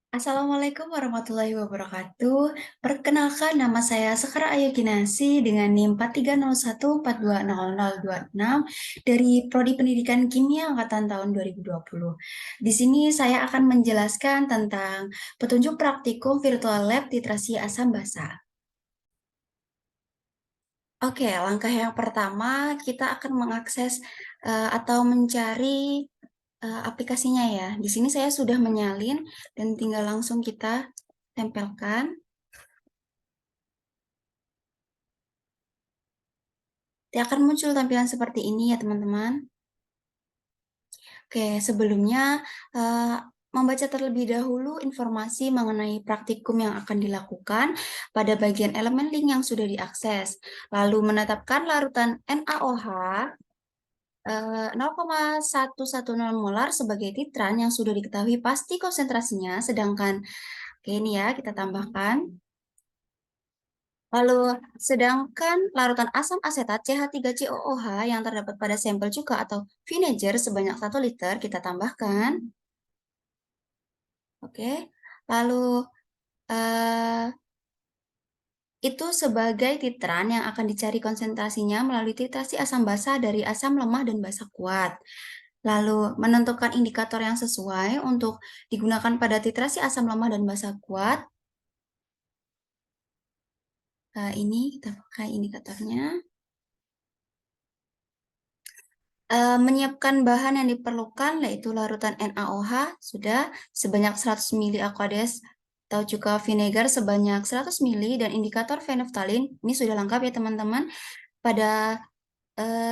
Assalamualaikum warahmatullahi wabarakatuh. Perkenalkan, nama saya Sekar Ayu Kinasi dengan NIM 4301420026 dari Prodi Pendidikan Kimia Angkatan tahun 2020. Di sini saya akan menjelaskan tentang petunjuk praktikum virtual lab titrasi asam basa. Oke, langkah yang pertama kita akan mengakses atau mencari aplikasinya ya. Di sini saya sudah menyalin dan tinggal langsung kita tempelkan. Dia akan muncul tampilan seperti ini ya teman-teman. Oke, sebelumnya membaca terlebih dahulu informasi mengenai praktikum yang akan dilakukan pada bagian elemen link yang sudah diakses. Lalu menetapkan larutan NaOH 0,110 molar sebagai titran yang sudah diketahui pasti konsentrasinya, sedangkan oke ini ya kita tambahkan. Lalu, sedangkan larutan asam asetat CH3COOH yang terdapat pada sampel cuka atau vinegar sebanyak 1 liter kita tambahkan. Oke, lalu eh, itu sebagai titran yang akan dicari konsentrasinya melalui titrasi asam basa dari asam lemah dan basa kuat. Lalu menentukan indikator yang sesuai untuk digunakan pada titrasi asam lemah dan basa kuat. Ini kita pakai indikatornya. Menyiapkan bahan yang diperlukan yaitu larutan NaOH sudah sebanyak 100 ml Aquades atau juga vinegar sebanyak 100 ml dan indikator phenolphthalein ini sudah lengkap ya teman-teman pada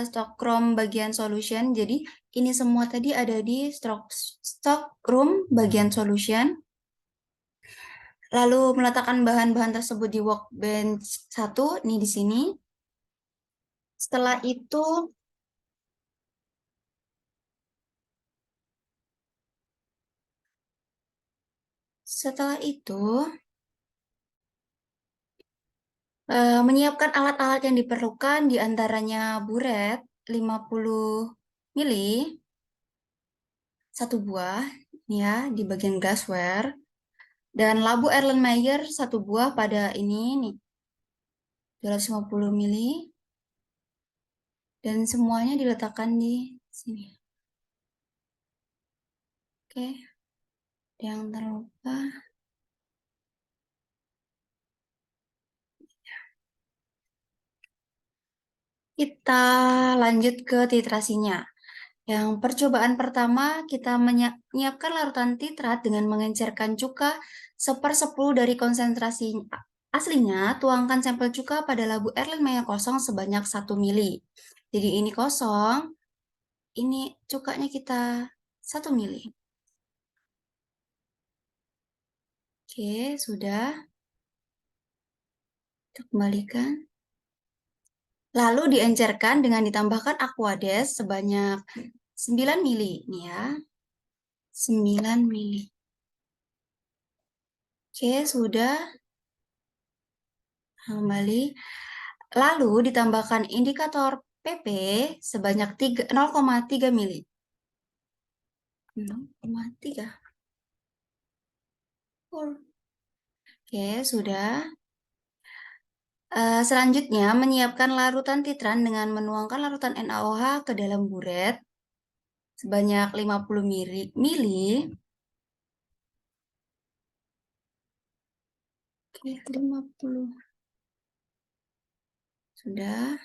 stockroom bagian solution. Jadi ini semua tadi ada di stockroom bagian solution. Lalu meletakkan bahan-bahan tersebut di workbench 1 ini di sini. Setelah itu setelah itu menyiapkan alat-alat yang diperlukan diantaranya buret 50 mili, satu buah ya di bagian glassware, dan labu Erlenmeyer satu buah pada ini nih 250 mili, dan semuanya diletakkan di sini. Oke, yang terlupa. Kita lanjut ke titrasinya. Yang percobaan pertama, kita menyiapkan larutan titrat dengan mengencerkan cuka 1/10 dari konsentrasi aslinya. Tuangkan sampel cuka pada labu Erlenmeyer kosong sebanyak 1 mili. Jadi ini kosong, ini cukanya kita 1 mili. Oke, sudah. Kita kembalikan. Lalu diencerkan dengan ditambahkan Aquades sebanyak 9 mili. Nih ya, 9 mili. Oke, sudah. Kembali. Lalu ditambahkan indikator PP sebanyak 0,3 mili. 0,3. Oke, sudah. Selanjutnya, menyiapkan larutan titran dengan menuangkan larutan NaOH ke dalam buret sebanyak 50 mili. Oke, 50. Sudah.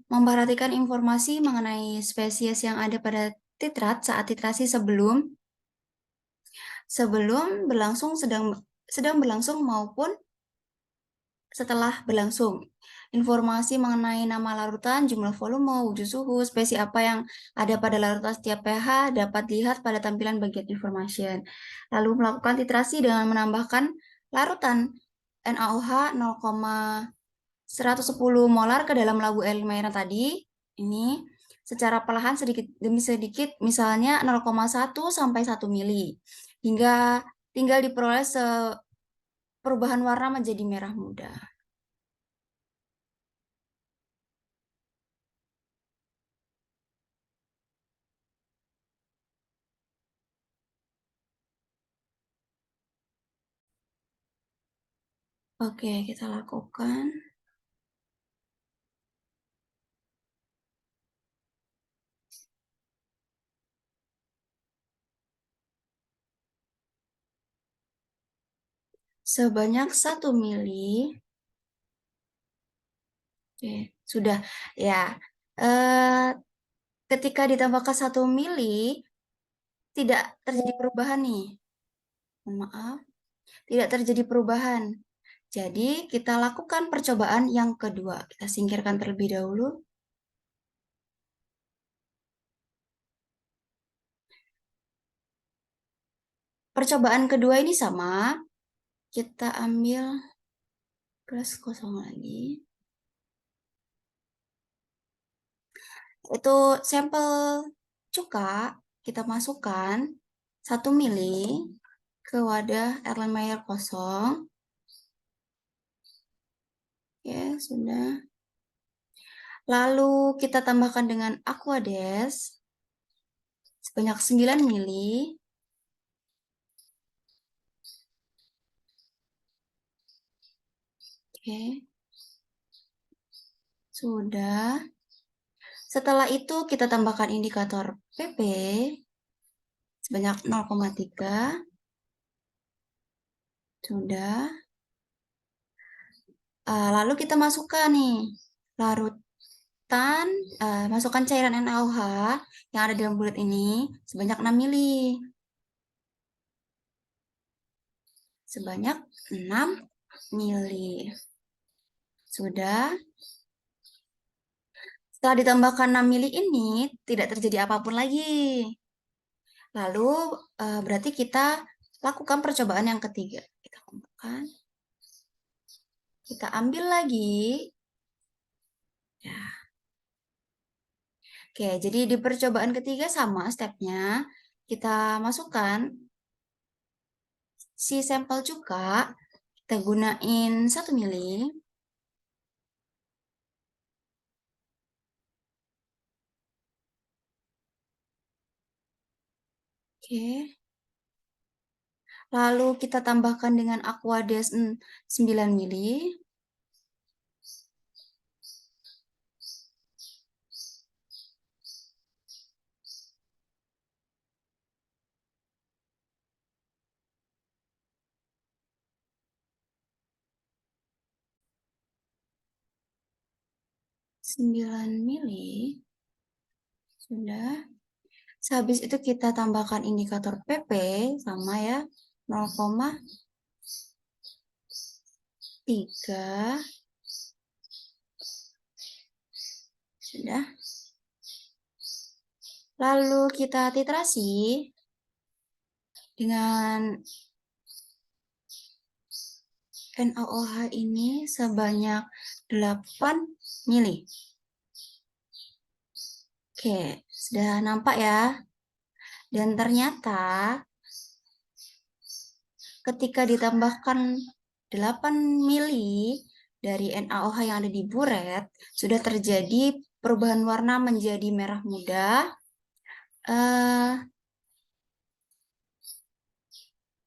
Memperhatikan informasi mengenai spesies yang ada pada titrat saat titrasi sebelum berlangsung, sedang berlangsung maupun setelah berlangsung. Informasi mengenai nama larutan, jumlah volume, wujud suhu, spesies apa yang ada pada larutan setiap pH dapat dilihat pada tampilan bagian information. Lalu melakukan titrasi dengan menambahkan larutan NaOH 0,110 molar ke dalam labu Erlenmeyer tadi. Ini secara perlahan sedikit demi sedikit, misalnya 0,1 sampai 1 mili. Hingga tinggal diperoleh perubahan warna menjadi merah muda. Oke, kita lakukan. Sebanyak 1 mili. Oke, sudah ya. Eh, ketika ditambahkan 1 mili, tidak terjadi perubahan nih. Mohon maaf, tidak terjadi perubahan. Jadi, kita lakukan percobaan yang kedua. Kita singkirkan terlebih dahulu. Percobaan kedua ini sama. Kita ambil gelas kosong lagi. Itu sampel cuka kita masukkan 1 mili ke wadah Erlenmeyer kosong. Ya, sudah. Lalu kita tambahkan dengan Aquades sebanyak 9 mili. Oke. Sudah. Setelah itu kita tambahkan indikator PP sebanyak 0,3. Sudah. Lalu kita masukkan nih larutan, masukkan cairan NaOH yang ada dalam bulat ini sebanyak 6 mili. Sebanyak 6 mili. Sudah. Setelah ditambahkan 6 mili ini, tidak terjadi apapun lagi. Lalu, berarti kita lakukan percobaan yang ketiga. Kita kumpulkan. Kita ambil lagi. Ya. Oke, jadi di percobaan ketiga sama stepnya. Kita masukkan si sampel cuka. Kita gunain 1 mili. Oke. Lalu kita tambahkan dengan Aquades 9 mili. Sudah. Sehabis itu kita tambahkan indikator PP sama ya 0,3. Sudah. Lalu kita titrasi dengan NaOH ini sebanyak 8 mili. Oke, sudah nampak ya. Dan ternyata ketika ditambahkan 8 mili dari NaOH yang ada di buret, sudah terjadi perubahan warna menjadi merah muda.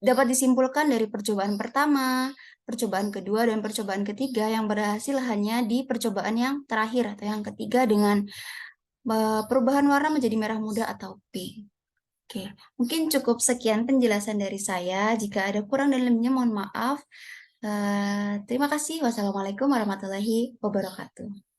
Dapat disimpulkan dari percobaan pertama, percobaan kedua, dan percobaan ketiga yang berhasil hanya di percobaan yang terakhir atau yang ketiga dengan perubahan warna menjadi merah muda atau pink. Oke, mungkin cukup sekian penjelasan dari saya. Jika ada kurang dan lebihnya mohon maaf. Terima kasih. Wassalamualaikum warahmatullahi wabarakatuh.